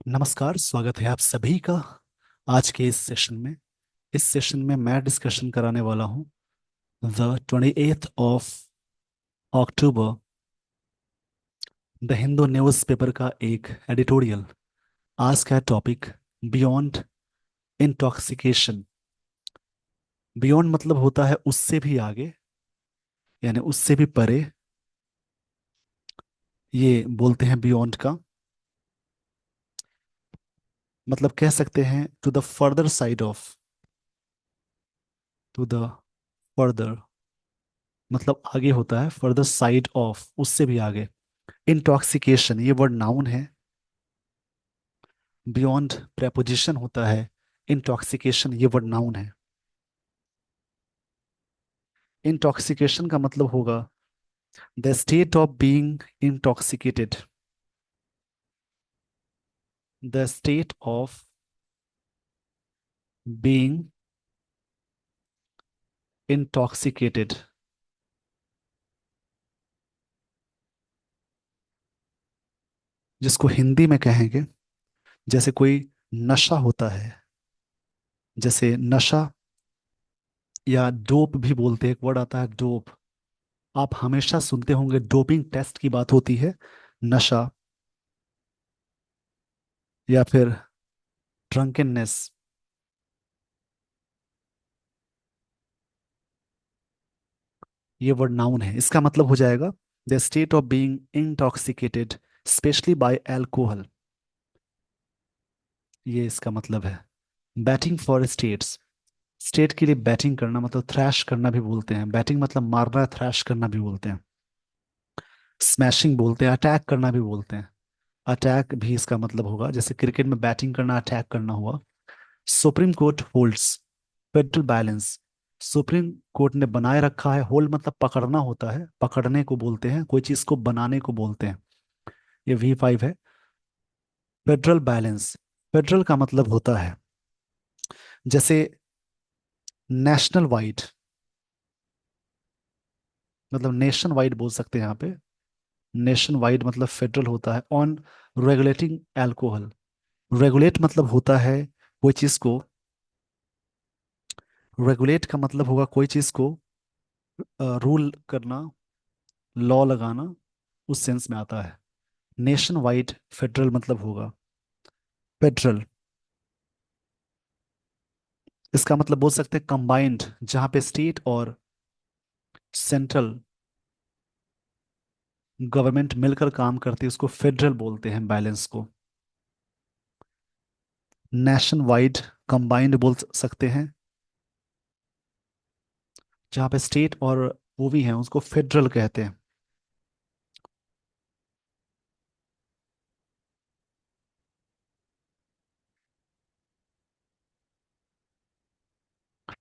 नमस्कार, स्वागत है आप सभी का आज के इस सेशन में। इस सेशन में मैं डिस्कशन कराने वाला हूँ the 28th of October the Hindu newspaper का एक एडिटोरियल। आज का टॉपिक बियॉन्ड इंटॉक्सिकेशन। बियॉन्ड मतलब होता है उससे भी आगे, यानी उससे भी परे। ये बोलते हैं बियॉन्ड का मतलब कह सकते हैं to the further side of, to the further मतलब आगे होता है, फर्दर साइड ऑफ उससे भी आगे। इंटॉक्सिकेशन ये वर्ड नाउन है, बियॉन्ड प्रेपोजिशन होता है, इंटॉक्सिकेशन ये वर्ड नाउन है। इंटॉक्सिकेशन का मतलब होगा the state of being intoxicated, the state of being intoxicated. जिसको हिंदी में कहेंगे, जैसे कोई नशा होता है, जैसे नशा या डोप भी बोलते हैं, एक वर्ड आता है डोप। आप हमेशा सुनते होंगे डोपिंग टेस्ट की बात होती है, नशा या फिर ड्रंकेननेस। ये वर्ड नाउन है, इसका मतलब हो जाएगा the state of being intoxicated specially by alcohol. ये इसका मतलब है। बैटिंग फॉर स्टेट्स, स्टेट के लिए बैटिंग करना मतलब थ्रैश करना भी बोलते हैं। बैटिंग मतलब मारना, थ्रैश करना भी बोलते हैं। स्मैशिंग बोलते हैं, अटैक करना भी बोलते हैं। अटैक भी इसका मतलब होगा, जैसे क्रिकेट में बैटिंग करना अटैक करना हुआ। Supreme court holds federal balance, supreme court ने बनाए रखा है। होल्ड मतलब पकड़ना होता है, पकड़ने को बोलते हैं, कोई चीज को बनाने को बोलते हैं। ये V5 है। फेडरल बैलेंस, फेडरल का मतलब होता है जैसे नेशनल वाइड, मतलब नेशन वाइड बोल सकते हैं यहाँ पे। नेशन वाइड मतलब फेडरल होता है। ऑन रेगुलेटिंग एल्कोहल, रेगुलेट मतलब होता है कोई चीज को, रेगुलेट का मतलब होगा कोई चीज को रूल करना, लॉ लगाना, उस सेंस में आता है। नेशन वाइड फेडरल मतलब होगा फेडरल। इसका मतलब बोल सकते हैं कंबाइंड, जहां पे स्टेट और सेंट्रल गवर्नमेंट मिलकर काम करती है, उसको फेडरल बोलते हैं बैलेंस को। नेशन वाइड कंबाइंड बोल सकते हैं, जहाँ पे स्टेट और वो भी हैं, उसको फेडरल कहते हैं।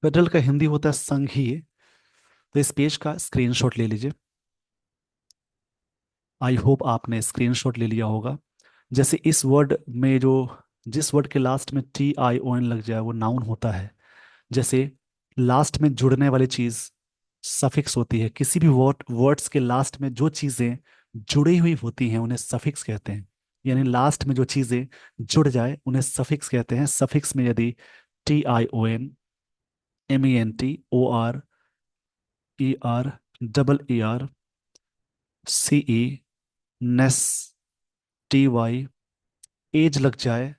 फेडरल का हिंदी होता है संघीय। तो इस पेज का स्क्रीनशॉट ले लीजिए। आई होप आपने स्क्रीनशॉट ले लिया होगा। जैसे इस वर्ड में जो, जिस वर्ड के लास्ट में TION लग जाए वो नाउन होता है। जैसे लास्ट में जुड़ने वाली चीज सफिक्स होती है। किसी भी वर्ड्स के लास्ट में जो चीजें जुड़ी हुई होती हैं उन्हें सफिक्स कहते हैं। यानी लास्ट में जो चीजें जुड़ जाए उन्हें सफिक्स कहते हैं। सफिक्स में यदि TION, MENT, OR, ER, ER, CE, ness, TY, age लग जाए,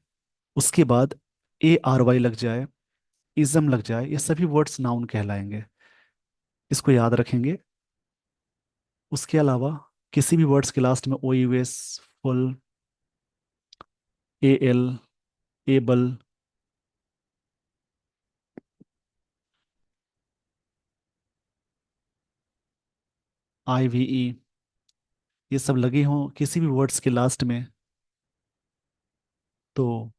उसके बाद ARY लग जाए, इज्म लग जाए, ये सभी वर्ड्स नाउन कहलाएंगे। इसको याद रखेंगे। उसके अलावा किसी भी वर्ड्स के लास्ट में OUS, full, AL, able, IVE, ये सब लगे हों किसी भी वर्ड्स के लास्ट में, तो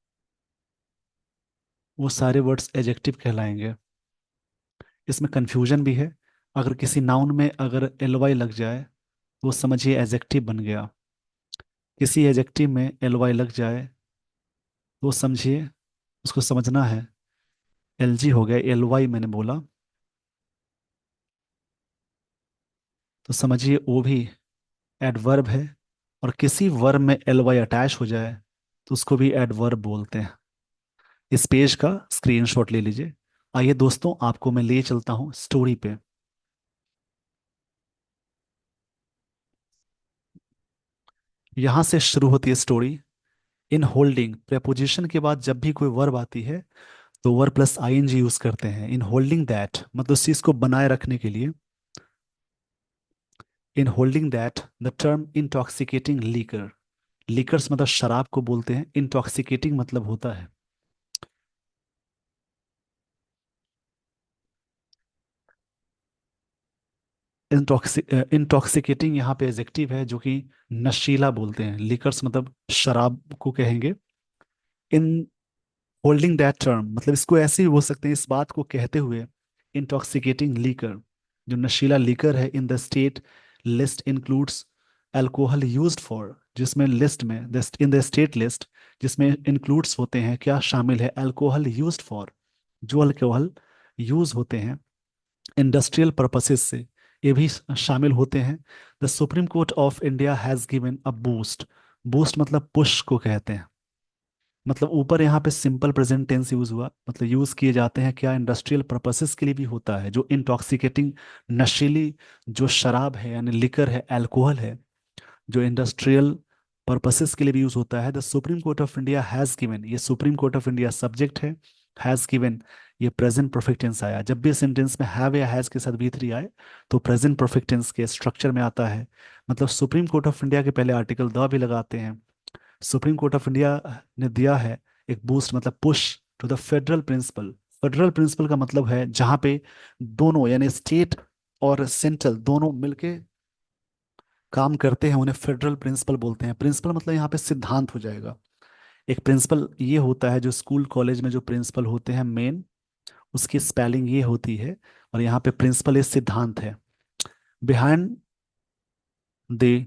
वो सारे वर्ड्स एजेक्टिव कहलाएंगे। इसमें कंफ्यूजन भी है। अगर किसी नाउन में अगर LY लग जाए तो समझिए एजेक्टिव बन गया। किसी एजेक्टिव में LY लग जाए तो समझिए, उसको समझना है, LG हो गया। LY मैंने बोला तो समझिए वो भी एडवर्ब है। और किसी वर्ब में LY अटैच हो जाए तो उसको भी एडवर्ब बोलते हैं। इस पेज का स्क्रीनशॉट ले लीजिए। आइए दोस्तों, आपको मैं ले चलता हूँ स्टोरी पे। यहां से शुरू होती है स्टोरी। इन होल्डिंग प्रेपोजिशन के बाद जब भी कोई वर्ब आती है तो वर्ब प्लस आईएनजी यूज करते हैं। इन होल्डिंग दैट मतलब उस चीज को बनाए रखने के लिए। In holding that the term intoxicating liquor, liquors मतलब शराब को बोलते हैं, इंटॉक्सिकेटिंग मतलब होता है। इंटॉक्सिकेटिंग यहाँ पे एडजेक्टिव है जो कि नशीला बोलते हैं। लीकर्स मतलब शराब को कहेंगे। इन होल्डिंग दैट टर्म मतलब इसको ऐसे भी बोल सकते हैं, इस बात को कहते हुए। इंटॉक्सिकेटिंग लीकर, जो नशीला लीकर है, in the state list includes alcohol used for, जिसमें लिस्ट में इन द स्टेट लिस्ट, जिसमें इंक्लूड्स होते हैं, क्या शामिल है, अल्कोहल यूज्ड फॉर, जो अल्कोहल यूज होते हैं इंडस्ट्रियल पर्पसेस से, ये भी शामिल होते हैं। The Supreme Court of India has given a boost, boost मतलब पुश को कहते हैं। मतलब ऊपर यहाँ पे सिंपल प्रेजेंट टेंस यूज हुआ, मतलब यूज किए जाते हैं क्या, इंडस्ट्रियल पर्पसेस के लिए भी होता है। जो इंटॉक्सिकेटिंग नशीली जो शराब है यानी लिकर है, अल्कोहल है, जो इंडस्ट्रियल पर्पसेस के लिए भी यूज होता है। The Supreme Court of India has given, ये Supreme Court of India subject है। हैज गिवन, ये प्रेजेंट परफेक्ट टेंस आया। जब भी सेंटेंस में हैव या हैज के साथ भी थ्री आए तो प्रेजेंट परफेक्ट टेंस के स्ट्रक्चर में आता है। मतलब सुप्रीम कोर्ट ऑफ इंडिया के पहले आर्टिकल द भी लगाते हैं। सुप्रीम कोर्ट ऑफ इंडिया ने दिया है एक बूस्ट मतलब push to the federal principle. Federal principle का मतलब है जहां पे दोनों यानी स्टेट और सेंट्रल दोनों मिलके काम करते हैं, उन्हें फेडरल प्रिंसिपल बोलते हैं। प्रिंसिपल मतलब यहाँ पे सिद्धांत हो जाएगा। एक प्रिंसिपल ये होता है जो स्कूल कॉलेज में जो प्रिंसिपल होते हैं मेन, उसकी स्पेलिंग ये होती है। और यहाँ पे प्रिंसिपल ये सिद्धांत है। बिहाइंड द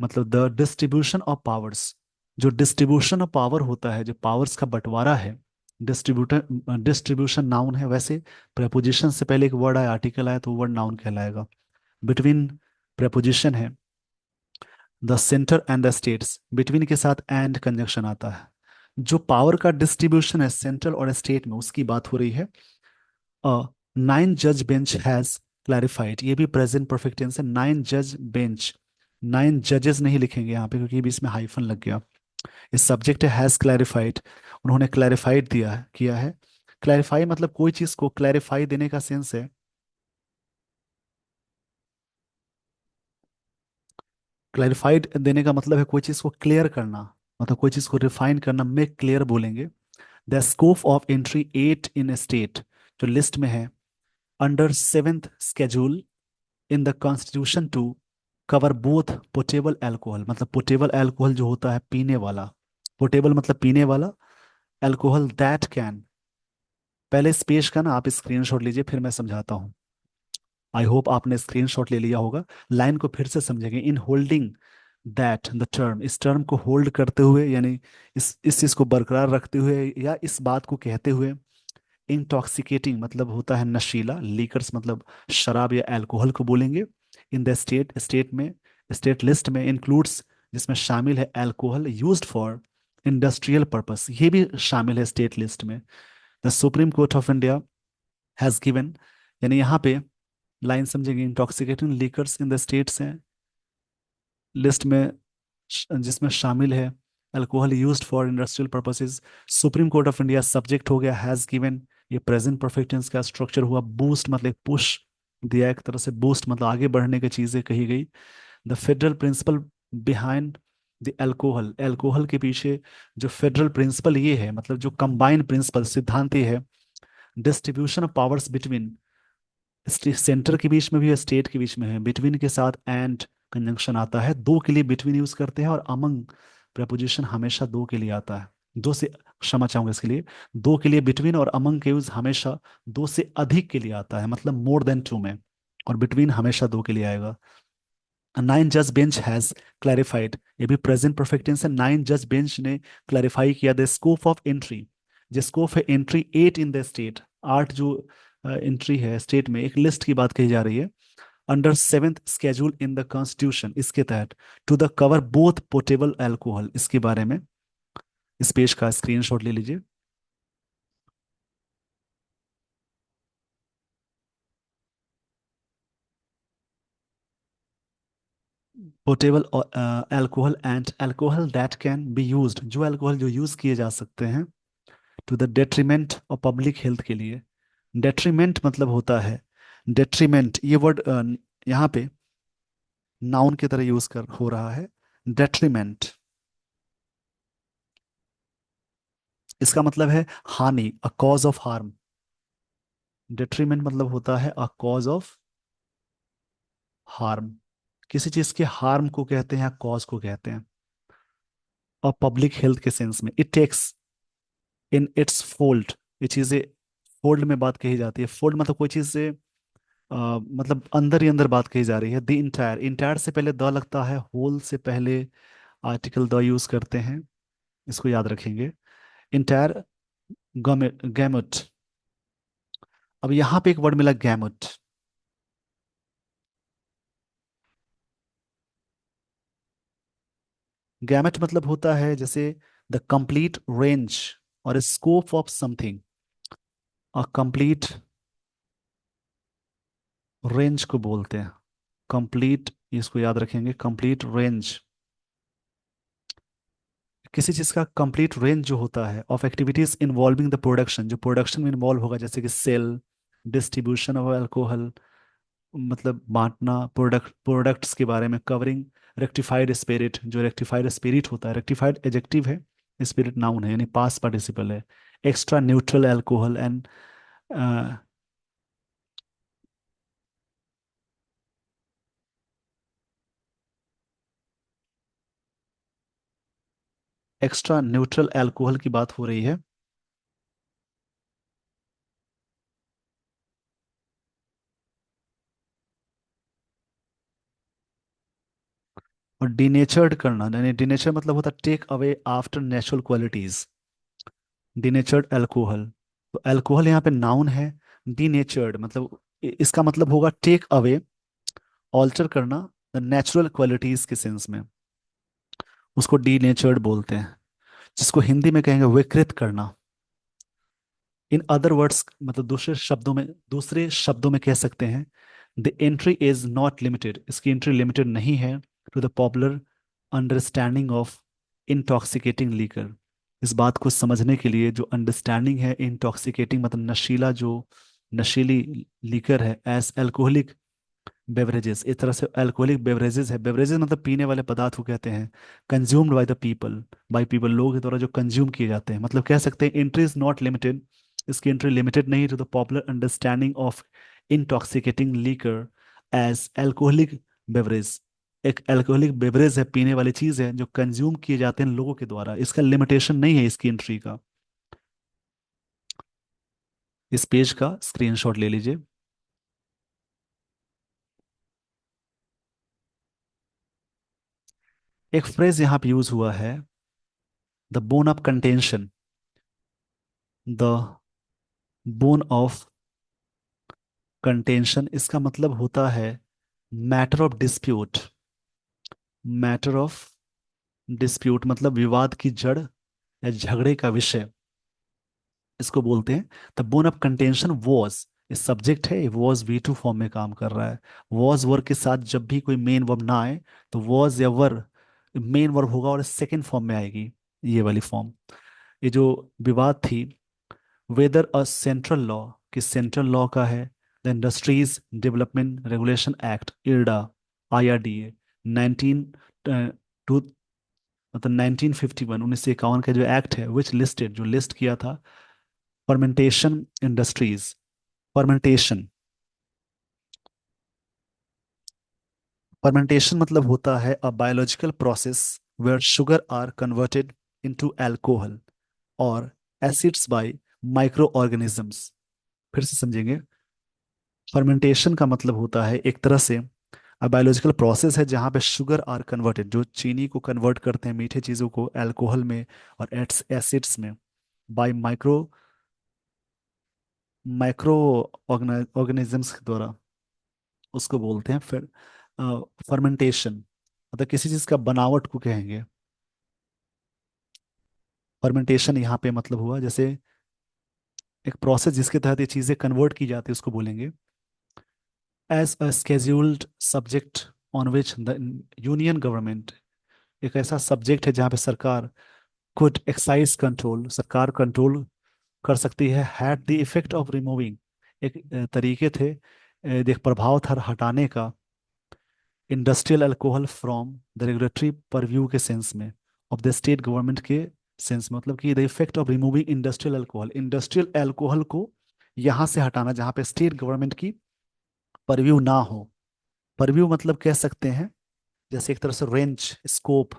मतलब द डिस्ट्रीब्यूशन ऑफ पावर्स, जो डिस्ट्रीब्यूशन ऑफ पावर होता है, जो पावर्स का बंटवारा है। डिस्ट्रीब्यूटर डिस्ट्रीब्यूशन नाउन है वैसे। प्रेपोजिशन से पहले एक वर्ड आया, आर्टिकल आया, तो वर्ड नाउन कहलाएगा। बिटवीन प्रेपोजिशन है। The centre and the states, between के साथ एंड कंजंक्शन आता है। जो पावर का डिस्ट्रीब्यूशन है सेंट्रल और स्टेट में, उसकी बात हो रही है। नाइन जज बेंच हैज क्लैरिफाइड, ये भी प्रेजेंट परफेक्ट टेंस है। नाइन जज बेंच, नाइन जजेस नहीं लिखेंगे यहाँ पे क्योंकि बीच में हाइफन लग गया। इस सब्जेक्ट है हैज क्लैरिफाइड, उन्होंने क्लैरिफाइड दिया है, किया है। क्लैरिफाई मतलब कोई चीज को क्लैरिफाई देने का सेंस है। क्लैरिफाइड देने का मतलब है कोई चीज को क्लियर करना, मतलब कोई चीज को रिफाइन करना, मेक क्लियर बोलेंगे। The scope of entry at in state, जो लिस्ट में है, under seventh schedule in the constitution to cover both potable alcohol, मतलब पोटेबल अल्कोहल जो होता है पीने वाला, पोटेबल मतलब पीने वाला, अल्कोहल दैट कैन। पहले इस पेज का ना आप स्क्रीनशॉट लीजिए, फिर मैं समझाता हूँ। आई होप आपने स्क्रीनशॉट ले लिया होगा। लाइन को फिर से समझेंगे। In holding that the term, इस टर्म को होल्ड करते हुए यानी इस चीज को बरकरार रखते हुए या इस बात को कहते हुए। इंटॉक्सिकेटिंग मतलब होता है नशीला, लीकर्स मतलब शराब या अल्कोहल को बोलेंगे। इन द स्टेट, स्टेट में, स्टेट लिस्ट में, इंक्लूड्स जिसमें शामिल है alcohol used for industrial purpose, ये भी शामिल है स्टेट लिस्ट में। The Supreme Court of India has given, यानी यहाँ पे लाइन समझेंगे। Intoxicating liquors in the states हैं लिस्ट में, जिसमें शामिल है alcohol used for industrial purposes. Supreme Court of India subject हो गया हैज गिवन, ये प्रेजेंट परफेक्ट टेंस का स्ट्रक्चर हुआ। बूस्ट मतलब पुश दिया एक तरह से, बूस्ट मतलब आगे बढ़ने की चीजें कही गई। The federal principle behind the alcohol, alcohol के पीछे जो फेडरल प्रिंसिपल ये है, मतलब जो कंबाइंड प्रिंसिपल सिद्धांत ये है। Distribution of powers between, centre के बीच में भी है, स्टेट के बीच में है। बिटवीन के साथ एंड कंजंक्शन आता है। दो के लिए बिटवीन यूज करते हैं, और अमंग प्रपोजिशन हमेशा दो के लिए आता है। दो से, क्षमा चाहूंगा इसके लिए, दो के लिए बिटवीन और अमंग के यूज हमेशा दो से अधिक के लिए आता है, मतलब मोर देन टू में। और बिटवीन हमेशा दो के लिए आएगा। नाइन जज बेंच हैज क्लैरिफाइड, ये भी प्रेजेंट परफेक्ट टेंस है। नाइन जज बेंच ने क्लैरिफाई किया द स्कोप ऑफ एंट्री, जो स्कोप है entry at in the state, आठ जो एंट्री है स्टेट में, एक लिस्ट की बात कही जा रही है। Under seventh schedule in the constitution, इसके तहत। To the cover both portable alcohol, इसके बारे में। इस पेज का स्क्रीनशॉट ले लीजिए। Portable alcohol and alcohol that can be used, जो अल्कोहल जो यूज किए जा सकते हैं टू द डेट्रीमेंट और पब्लिक हेल्थ के लिए। डेट्रीमेंट मतलब होता है, डेट्रीमेंट ये वर्ड यहाँ पे नाउन की तरह यूज कर हो रहा है। डेट्रीमेंट इसका मतलब है हानि, a cause of harm. Detriment मतलब होता है अ कॉज ऑफ हार्म, किसी चीज के हार्म को कहते हैं या कॉज को कहते हैं। और पब्लिक हेल्थ के सेंस में it takes in its fold, ये चीजें फोल्ड में बात कही जाती है। फोल्ड मतलब कोई चीज से मतलब अंदर ही अंदर बात कही जा रही है। द इंटायर, इंटायर से पहले द लगता है, होल से पहले आर्टिकल द यूज करते हैं, इसको याद रखेंगे। Entire gamete. अब यहाँ पे एक वर्ड मिला गैमेट। गैमेट मतलब होता है जैसे द कंप्लीट रेंज और स्कोप ऑफ समथिंग। और कंप्लीट रेंज को बोलते हैं कंप्लीट, इसको याद रखेंगे, कंप्लीट रेंज। किसी चीज का कंप्लीट रेंज जो होता है of activities involving the production, जो प्रोडक्शन में इन्वॉल्व होगा, जैसे कि सेल, डिस्ट्रीब्यूशन ऑफ अल्कोहल, मतलब बांटना, प्रोडक्ट्स के बारे में, कवरिंग रेक्टिफाइड स्पिरिट, जो रेक्टिफाइड स्पिरिट होता है, रेक्टिफाइड एडजेक्टिव है, स्पिरिट नाउन है यानी पास्ट पार्टिसिपल है। Extra neutral alcohol and extra neutral alcohol की बात हो रही है। और डिनेचर्ड करना, यानी डिनेचर मतलब होता है take away after natural qualities. Denatured alcohol, तो अल्कोहल यहाँ पे नाउन है। डिनेचर्ड मतलब इसका मतलब होगा टेक अवे, ऑल्टर करना नेचुरल क्वालिटीज के सेंस में, उसको डीनेचर्ड बोलते हैं। जिसको हिंदी में कहेंगे विकृत करना। इन अदर वर्ड्स मतलब दूसरे शब्दों में कह सकते हैं the entry is not limited, इसकी एंट्री लिमिटेड नहीं है to the popular understanding of intoxicating liquor. इस बात को समझने के लिए जो अंडरस्टैंडिंग है इंटॉक्सिकेटिंग मतलब नशीला, जो नशीली लीकर है, एज अल्कोहलिक बेवरेजेस, इस तरह से अल्कोहलिक बेवरेजेस है, बेवरेजेस मतलब पीने वाले पदार्थ को कहते हैं, consumed by the people, by people लोगों के द्वारा जो कंज्यूम किए जाते हैं, मतलब कह सकते हैं एंट्री इज नॉट लिमिटेड, इसकी एंट्री लिमिटेड नहीं to the popular understanding of intoxicating liquor as alcoholic beverage. एक अल्कोहलिक बेवरेज है, पीने वाली चीज है जो कंज्यूम किए जाते हैं लोगों के द्वारा, इसका लिमिटेशन नहीं है इसकी एंट्री का। इस पेज का स्क्रीनशॉट ले लीजिए। एक फ्रेज यहाँ पे यूज हुआ है, the bone of contention, the bone of contention, इसका मतलब होता है matter of dispute. Matter of dispute मतलब विवाद की जड़ या झगड़े का विषय, इसको बोलते हैं। The bone of contention was, ये सब्जेक्ट है, वॉज वी टू फॉर्म में काम कर रहा है। वॉज वर्ब के साथ जब भी कोई मेन वर्ब ना आए तो वॉज या वर मेन वर्ब होगा और सेकंड फॉर्म में आएगी, ये वाली फॉर्म। ये जो विवाद थी, वेदर अ सेंट्रल लॉ, कि सेंट्रल लॉ का है, the industries development regulation act IRDA, IRDA 19 two मतलब 1951, 1951 का जो एक्ट है, विच लिस्टेड, जो लिस्ट किया था फर्मेंटेशन इंडस्ट्रीज। फर्मेंटेशन, फर्मेंटेशन मतलब होता है a biological process where sugar are converted into alcohol और एसिड्स बाय माइक्रो ऑर्गेनिजम्स। फिर से समझेंगे। फर्मेंटेशन का मतलब होता है एक तरह से बायोलॉजिकल प्रोसेस है जहाँ पे शुगर आर कन्वर्टेड, जो चीनी को कन्वर्ट करते हैं मीठे चीज़ों को अल्कोहल में और एसिड्स में, बाय माइक्रो माइक्रो ऑर्गेनिजम्स के द्वारा, उसको बोलते हैं फिर फर्मेंटेशन। मतलब किसी चीज़ का बनावट को कहेंगे। फर्मेंटेशन यहाँ पे मतलब हुआ जैसे एक प्रोसेस जिसके तहत ये चीज़ें कन्वर्ट की जाती है उसको बोलेंगे as a scheduled subject on which the union government, एक ऐसा सब्जेक्ट है जहाँ पे सरकार कुड एक्साइज कंट्रोल, सरकार कंट्रोल कर सकती है, had the effect of removing, एक तरीके थे, देख प्रभाव था हटाने का, industrial alcohol from the regulatory purview के सेंस में, ऑफ द स्टेट गवर्नमेंट के सेंस में, मतलब कि the effect of removing industrial alcohol, industrial alcohol को यहाँ से हटाना जहाँ पे स्टेट गवर्नमेंट की परव्यू ना हो। परव्यू मतलब कह सकते हैं जैसे एक तरह से रेंज स्कोप,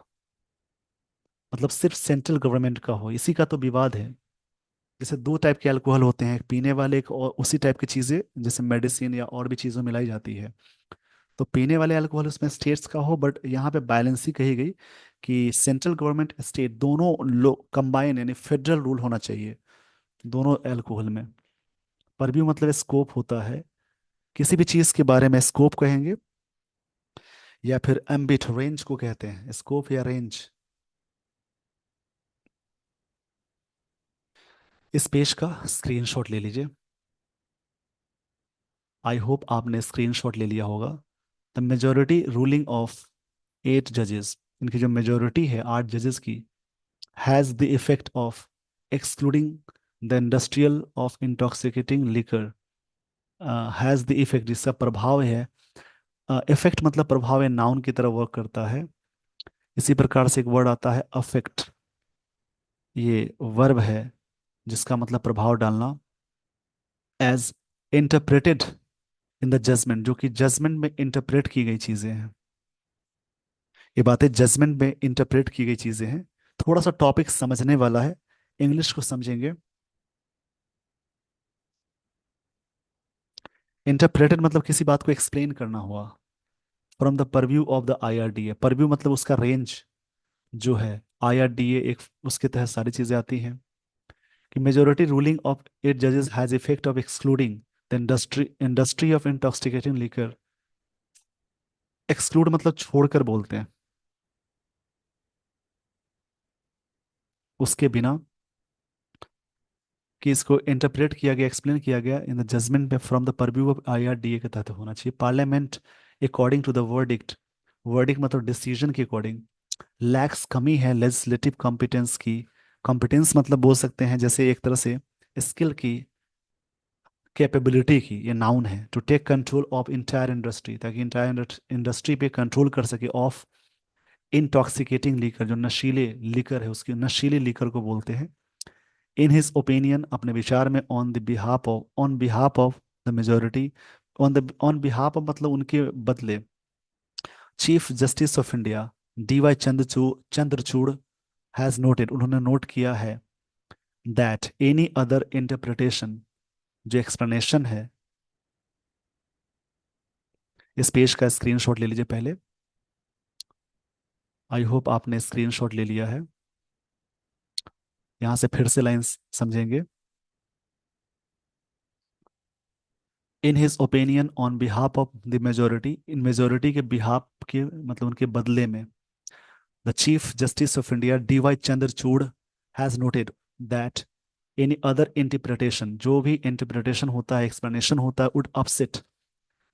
मतलब सिर्फ सेंट्रल गवर्नमेंट का हो, इसी का तो विवाद है। जैसे दो टाइप के अल्कोहल होते हैं, एक पीने वाले, एक और उसी टाइप की चीजें जैसे मेडिसिन या और भी चीजों में मिलाई जाती है। तो पीने वाले अल्कोहल उसमें स्टेट्स का हो, बट यहाँ पे बैलेंस ही कही गई कि सेंट्रल गवर्नमेंट स्टेट दोनों लोग कंबाइन, यानी फेडरल रूल होना चाहिए दोनों अल्कोहल में। परव्यू मतलब स्कोप होता है, किसी भी चीज के बारे में स्कोप कहेंगे, या फिर एम्बिट रेंज को कहते हैं, स्कोप या रेंज। इस पेज का स्क्रीनशॉट ले लीजिए। आई होप आपने स्क्रीनशॉट ले लिया होगा। द मेजोरिटी रूलिंग ऑफ 8 जजेस, इनकी जो मेजोरिटी है 8 जजेस की, has the effect of excluding the industrial of intoxicating liquor, has the effect जिसका प्रभाव है, इफेक्ट मतलब प्रभाव है, नाउन की तरह वर्क करता है। इसी प्रकार से एक वर्ड आता है अफेक्ट, ये वर्ब है जिसका मतलब प्रभाव डालना, as interpreted in the judgement, जो कि जजमेंट में इंटरप्रेट की गई चीजें हैं। ये बातें जजमेंट में इंटरप्रेट की गई चीजें हैं। थोड़ा सा टॉपिक समझने वाला है, इंग्लिश को समझेंगे। इंटरप्रेटेड मतलब किसी बात को एक्सप्लेन करना हुआ, from the purview of the IRDA, purview मतलब उसका रेंज जो है, आईआरडीए एक उसके तहत सारी चीजें आती हैं। कि मेजोरिटी रूलिंग ऑफ 8 जजेस has effect of excluding the industry of intoxicating liquor, exclude मतलब छोड़कर बोलते हैं, उसके बिना, कि इसको इंटरप्रेट किया गया, एक्सप्लेन किया गया इन द जजमेंट में from the purview of IRDA के तहत होना चाहिए। Parliament according to the verdict, verdict मतलब डिसीजन के अकॉर्डिंग, लैक्स कमी है लेजिस्लेटिव कॉम्पिटेंस की, कॉम्पिटेंस मतलब बोल सकते हैं जैसे एक तरह से स्किल की, कैपेबिलिटी की, ये नाउन है, to take control of entire industry, ताकि इंटायर इंडस्ट्री पे कंट्रोल कर सके, ऑफ इंटॉक्सिकेटिंग लीकर, जो नशीले लीकर है उसकी, नशीली लीकर को बोलते हैं। इन हिज ओपिनियन, अपने विचार में, on behalf of the majority, on behalf of मतलब उनके बदले, chief justice of India DY Chandrachud has noted, उन्होंने नोट किया है, दैट एनी अदर इंटरप्रिटेशन, जो एक्सप्लेनेशन है, इस पेज का स्क्रीनशॉट ले लीजिए पहले। आई होप आपने स्क्रीनशॉट ले लिया है। यहाँ से फिर से लाइन समझेंगे। In his opinion on behalf of the majority, in majority के बिहाफ के मतलब उनके बदले में, the chief justice of India DY Chandrachud has noted that any other interpretation, जो भी इंटरप्रिटेशन होता है, एक्सप्लेनेशन होता है, वुड अपसेट,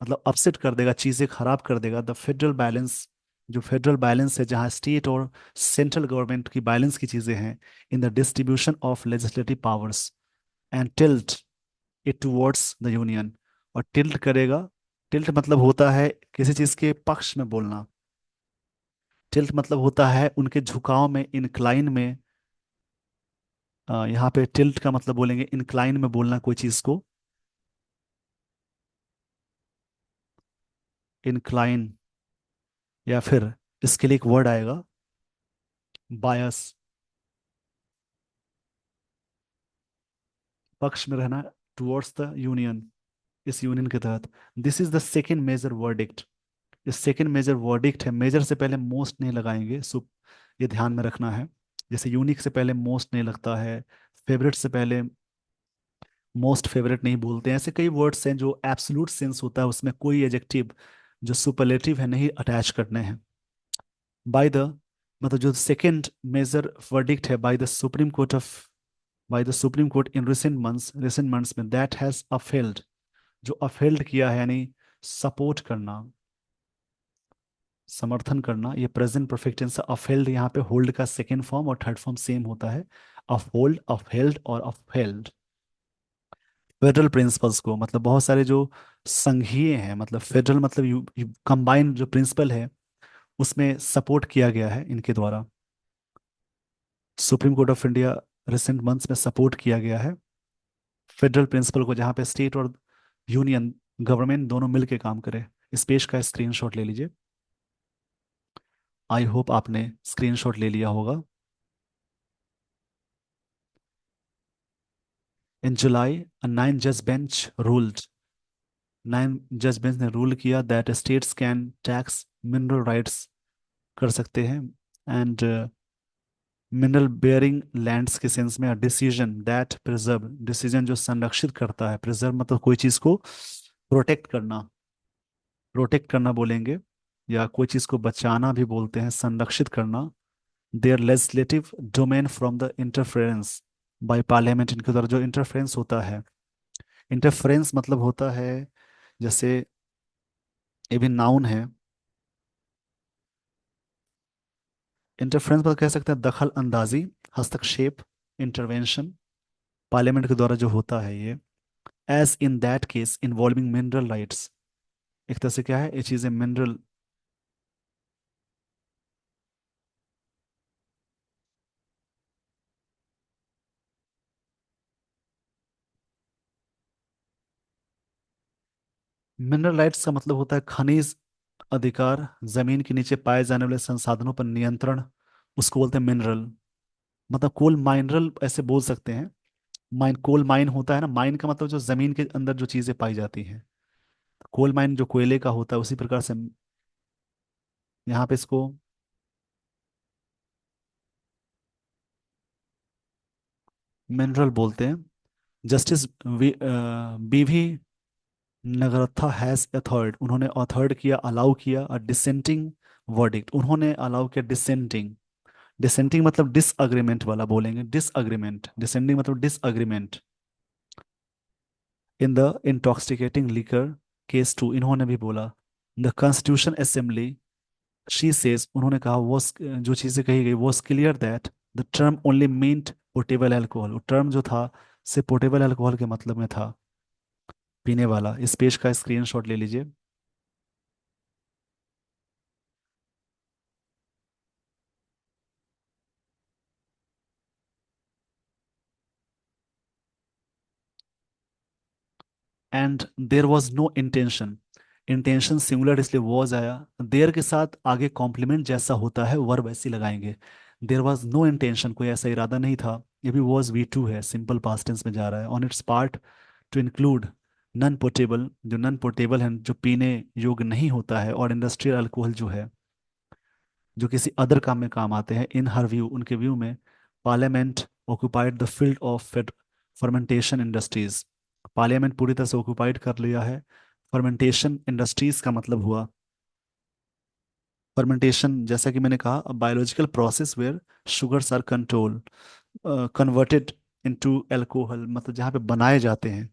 मतलब अपसेट कर देगा, चीजें खराब कर देगा, द फेडरल बैलेंस, जो फेडरल बैलेंस है जहाँ स्टेट और सेंट्रल गवर्नमेंट की बैलेंस की चीजें हैं, in the distribution of legislative powers, and tilt it towards the union, और टिल्ट करेगा, टिल्ट मतलब होता है किसी चीज के पक्ष में बोलना, टिल्ट मतलब होता है उनके झुकाव में, इनक्लाइन में, यहाँ पे टिल्ट का मतलब बोलेंगे इनक्लाइन में बोलना कोई चीज को, इनक्लाइन, या फिर इसके लिए एक वर्ड आएगा बायस, पक्ष में रहना, टुवर्ड्स द यूनियन, इस यूनियन के तहत। This is the second major verdict, ये सेकेंड मेजर वर्डिक्ट है, मेजर से पहले मोस्ट नहीं लगाएंगे, सो ये ध्यान में रखना है। जैसे यूनिक से पहले मोस्ट नहीं लगता है, फेवरेट से पहले मोस्ट फेवरेट नहीं बोलते हैं, ऐसे कई वर्ड्स हैं जो एब्सोल्यूट सेंस होता है, उसमें कोई एडजेक्टिव जो सुपरलेटिव है नहीं अटैच करने हैं। बाय द, मतलब जो सेकंड मेजर वर्डिक्ट है by the Supreme court in recent months में, दैट हैज अफेल्ड, जो अफेल्ड किया है यानी सपोर्ट करना, समर्थन करना, ये प्रेजेंट परफेक्ट टेंस। अफेल्ड यहाँ पे होल्ड का सेकेंड फॉर्म और थर्ड फॉर्म सेम होता है, अपहोल्ड, अपहेल्ड और अपहेल्ड। फेडरल प्रिंसिपल्स को, मतलब बहुत सारे जो संघीय हैं, मतलब फेडरल मतलब यू कंबाइंड जो प्रिंसिपल है उसमें सपोर्ट किया गया है इनके द्वारा। Supreme Court of India recent months में सपोर्ट किया गया है फेडरल प्रिंसिपल को, जहाँ पे स्टेट और यूनियन गवर्नमेंट दोनों मिलकर काम करे। इस पेज का स्क्रीनशॉट ले लीजिए। आई होप आपने स्क्रीनशॉट ले लिया होगा। इन जुलाई a 9 जज बेंच ने रूल किया that states can tax mineral rights कर सकते हैं, एंड मिनरल बेयरिंग लैंड्स के सेंस में डिसीजन दैट प्रिजर्व, डिसीजन जो संरक्षित करता है, प्रिजर्व मतलब कोई चीज को प्रोटेक्ट करना, प्रोटेक्ट करना बोलेंगे, या कोई चीज को बचाना भी बोलते हैं, संरक्षित करना। Their legislative domain from the interference by parliament, इनके द्वारा जो इंटरफेरेंस होता है, इंटरफेरेंस मतलब होता है जैसे, ये भी नाउन है। इंटरफेरेंस मतलब कह सकते हैं दखल अंदाजी, हस्तक्षेप, इंटरवेंशन, पार्लियामेंट के द्वारा जो होता है ये। As in that case involving mineral rights, एक तरह से क्या है, ये चीजें मिनरल, मिनरल राइट्स का मतलब होता है खनिज अधिकार, जमीन के नीचे पाए जाने वाले संसाधनों पर नियंत्रण, उसको बोलते हैं मिनरल। मतलब कोल माइनरल ऐसे बोल सकते हैं। माइन, कोल माइन होता है ना, माइन का मतलब जो जमीन के अंदर जो चीजें पाई जाती हैं, कोल माइन जो कोयले का होता है, उसी प्रकार से यहाँ पे इसको मिनरल बोलते हैं। जस्टिस बीवी नगरथा हैज अथॉर्ड, उन्होंने अथॉर्ड किया, अलाउ किया, डिसेंटिंग वर्डिक्ट, उन्होंने अलाउ किया डिसेंटिंग, डिसेंटिंग मतलब डिसअग्रीमेंट वाला बोलेंगे, डिसअग्रीमेंट, डिसेंडिंग मतलब disagreement. In the intoxicating liquor case too, इन्होंने भी बोला। The constitution assembly, she says, उन्होंने कहा, वो जो चीजें कही गई, वो clear that the term only meant portable alcohol, वो टर्म जो था से पोर्टेबल अल्कोहल के मतलब में था, पीने वाला। इस पेज का स्क्रीनशॉट ले लीजिए। And there was no intention, intention singular इसलिए वॉज आया, देर के साथ आगे कॉम्प्लीमेंट जैसा होता है वर्ब वैसी लगाएंगे। देर वॉज नो इंटेंशन, कोई ऐसा इरादा नहीं था। ये भी वॉज V2 है, सिंपल पास्ट टेंस में जा रहा है। On it's part two include non portable, जो नॉन पोर्टेबल है, जो पीने योग्य नहीं होता है, और इंडस्ट्रियल अल्कोहल जो है, जो किसी अदर काम में काम आते हैं। इन हर व्यू, उनके व्यू में, parliament occupied the field of fermentation industries, parliament पूरी तरह से ऑक्युपाइड कर लिया है। फर्मेंटेशन इंडस्ट्रीज का मतलब हुआ, फर्मेंटेशन जैसा कि मैंने कहा, biological process where sugars are control converted into alcohol, मतलब जहाँ पे बनाए जाते हैं,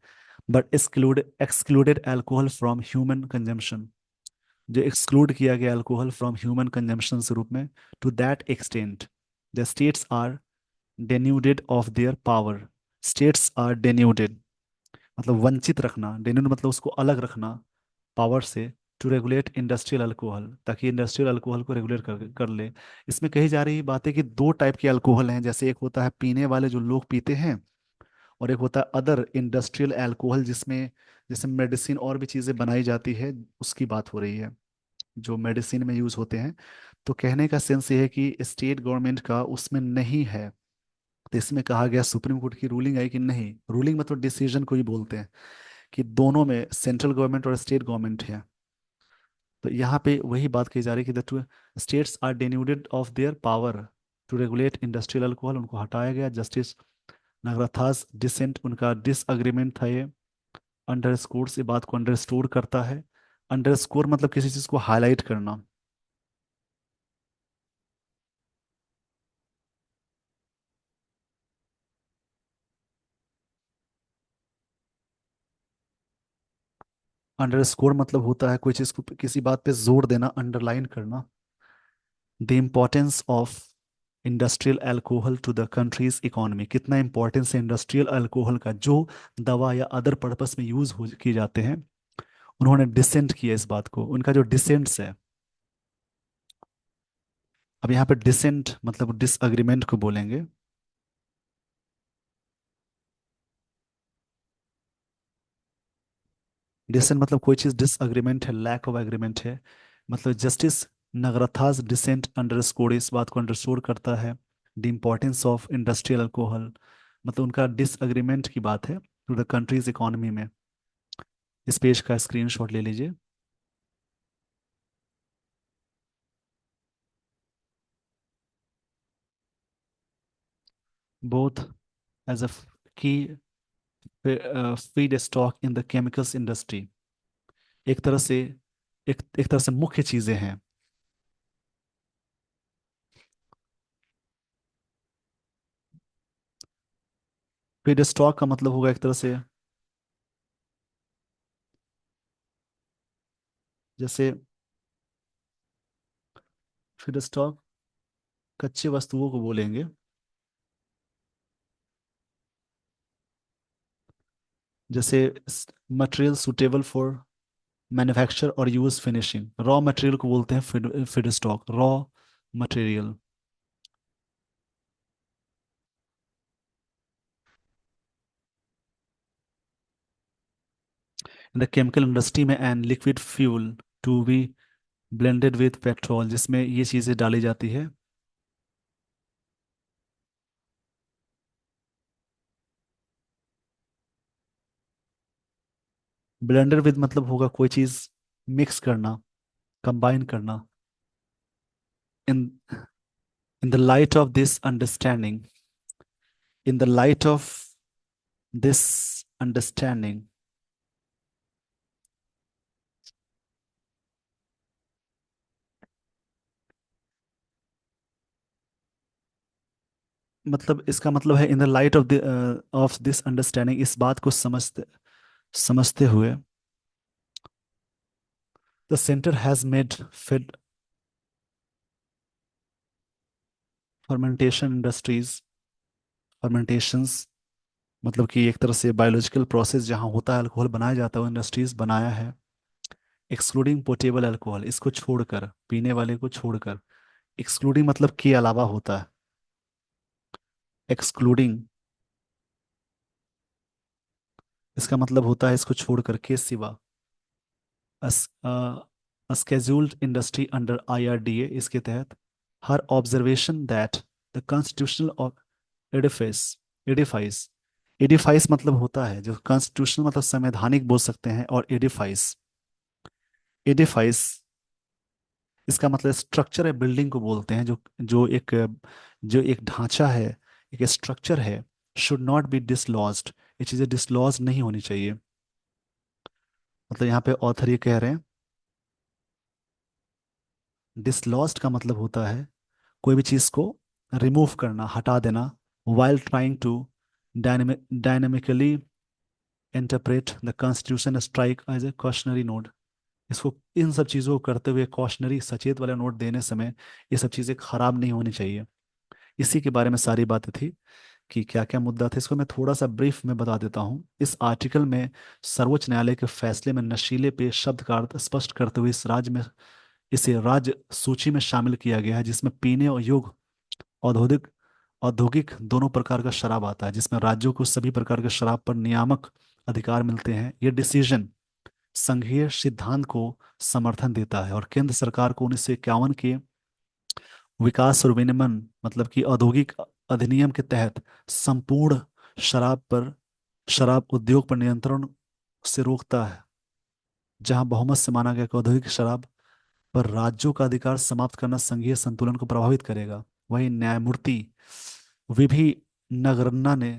but excluded alcohol from human consumption, जो एक्सक्लूड किया गया अल्कोहल फ्रॉम ह्यूमन कंजम्पशन के रूप में। To that extent the states are denuded of their power, states are denuded मतलब वंचित रखना, denude मतलब उसको अलग रखना पावर से, टू रेगुलेट इंडस्ट्रियल अल्कोहल, ताकि इंडस्ट्रियल अल्कोहल को रेगुलेट कर ले। इसमें कही जा रही बात है कि दो टाइप के अल्कोहल हैं, जैसे एक होता है पीने वाले जो लोग पीते हैं, और एक होता है अदर इंडस्ट्रियल अल्कोहल, जिसमें जैसे मेडिसिन और भी चीज़ें बनाई जाती है, उसकी बात हो रही है, जो मेडिसिन में यूज होते हैं। तो कहने का सेंस ये है कि स्टेट गवर्नमेंट का उसमें नहीं है। तो इसमें कहा गया, सुप्रीम कोर्ट की रूलिंग आई कि नहीं, रूलिंग मतलब डिसीजन को ही बोलते हैं, कि दोनों में सेंट्रल गवर्नमेंट और स्टेट गवर्नमेंट है। तो यहाँ पे वही बात कही जा रही है कि the two states are denuded of their power to regulate industrial alcohol, उनको हटाया गया। जस्टिस नगरथास डिसेंट, उनका डिसअग्रीमेंट था ये। अंडर स्कोर से बात को अंडरस्टोर करता है। अंडर स्कोर मतलब किसी चीज को हाईलाइट करना। अंडरस्कोर मतलब होता है कोई चीज को किसी बात पे जोर देना, अंडरलाइन करना। The importance of industrial alcohol to the country's economy, कितना इंपॉर्टेंस है इंडस्ट्रियल अल्कोहल का जो दवा या अदर पर्पस में यूज हो किए जाते हैं। उन्होंने डिसेंट किया इस बात को, उनका जो डिसेंट्स है। अब यहाँ पे डिसेंट मतलब डिसअग्रीमेंट को बोलेंगे। डिसेंट मतलब कोई चीज डिसअग्रीमेंट है, लैक ऑफ एग्रीमेंट है। मतलब जस्टिस नगरथास डिसेंट अंडरस्कोर इस बात को अंडरस्कोर करता है। The importance of industrial alcohol, मतलब उनका डिसअग्रीमेंट की बात है टू द कंट्रीज इकोनॉमी में। इस पेज का स्क्रीनशॉट ले लीजिए। बोथ एज अ की feed stock in the chemicals industry, एक तरह से एक तरह से मुख्य चीजें हैं। फीड स्टॉक का मतलब होगा एक तरह से, जैसे फीड स्टॉक कच्ची वस्तुओं को बोलेंगे। जैसे मटेरियल सुटेबल फॉर मैन्युफैक्चर और यूज फिनिशिंग, रॉ मटेरियल को बोलते हैं feed feed stock, raw material. In the chemical industry में an liquid fuel to be blended with petrol, जिसमें ये चीजें डाली जाती है। ब्लेंडर विद मतलब होगा कोई चीज मिक्स करना, कंबाइन करना। In in the light of this understanding, in the light of this understanding, मतलब इसका मतलब है in the light of this understanding, इस बात को समझते समझते हुए the centre has made feed fermentation industries, fermentations मतलब कि एक तरह से बायोलॉजिकल प्रोसेस जहाँ होता है अल्कोहल बनाया जाता है, वो इंडस्ट्रीज बनाया है। एक्सक्लूडिंग पोर्टेबल अल्कोहल, इसको छोड़कर, पीने वाले को छोड़कर। एक्सक्लूडिंग मतलब के अलावा होता है। एक्सक्लूडिंग इसका मतलब होता है इसको छोड़कर, के सिवा। स्केड्यूल्ड इंडस्ट्री अंडर आईआरडीए, इसके तहत हर observation that the constitutional edifice, edifice edifice मतलब होता है जो कॉन्स्टिट्यूशनल मतलब संवैधानिक बोल सकते हैं, और एडिफाइस, एडिफाइस इसका मतलब स्ट्रक्चर है, बिल्डिंग को बोलते हैं, जो एक ढांचा है, एक स्ट्रक्चर है। शुड नॉट बी डिसलॉज्ड, ये चीज़ें डिसलॉज नहीं होनी चाहिए। मतलब यहाँ पे ऑथर ये कह रहे हैं, डिसलॉज्ड का मतलब होता है कोई भी चीज़ को रिमूव करना, हटा देना। While trying to dynamically interpret the constitution strike as a cautionary note, इसको इन सब चीज़ों को करते हुए कॉशनरी सचेत वाला नोट देने समय ये सब चीज़ें खराब नहीं होनी चाहिए। इसी के बारे में सारी बातें थी कि क्या क्या मुद्दा थे, इसको मैं थोड़ा सा ब्रीफ में बता देता हूँ। इस आर्टिकल में सर्वोच्च न्यायालय के फैसले में नशीले पेय शब्द का अर्थ स्पष्ट करते हुए इसे राज्य सूची में शामिल किया गया है, जिसमें पीने और योग औद्योगिक औद्योगिक दोनों प्रकार का शराब आता है, जिसमें राज्यों को सभी प्रकार के शराब पर नियामक अधिकार मिलते हैं। ये डिसीजन संघीय सिद्धांत को समर्थन देता है और केंद्र सरकार को 1951 के विकास और विनियमन मतलब कि औद्योगिक अधिनियम के तहत संपूर्ण शराब उद्योग पर नियंत्रण से रोकता है, जहां बहुमत से माना गया कि औद्योगिक शराब पर राज्यों का अधिकार समाप्त करना संघीय संतुलन को प्रभावित करेगा। वहीं न्यायमूर्ति विभि नगरन्ना ने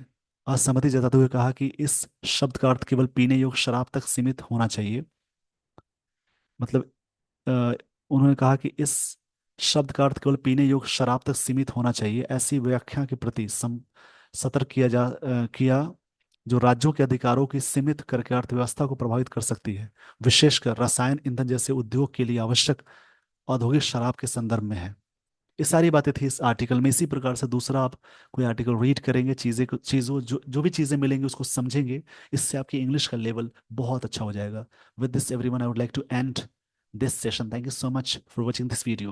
असहमति जताते हुए कहा कि इस शब्द का अर्थ केवल पीने योग्य शराब तक सीमित होना चाहिए। मतलब अ, उन्होंने कहा कि इस शब्द का अर्थ केवल पीने योग्य शराब तक सीमित होना चाहिए। ऐसी व्याख्या के प्रति सतर्क किया जो राज्यों के अधिकारों की सीमित करके अर्थव्यवस्था को प्रभावित कर सकती है, विशेषकर रसायन ईंधन जैसे उद्योग के लिए आवश्यक औद्योगिक शराब के संदर्भ में है। ये सारी बातें थी इस आर्टिकल में। इसी प्रकार से दूसरा आप कोई आर्टिकल रीड करेंगे, चीज़ों जो जो भी चीज़ें मिलेंगी उसको समझेंगे, इससे आपकी इंग्लिश का लेवल बहुत अच्छा हो जाएगा। With this everyone, I would like to end this session. Thank you so much for watching this video.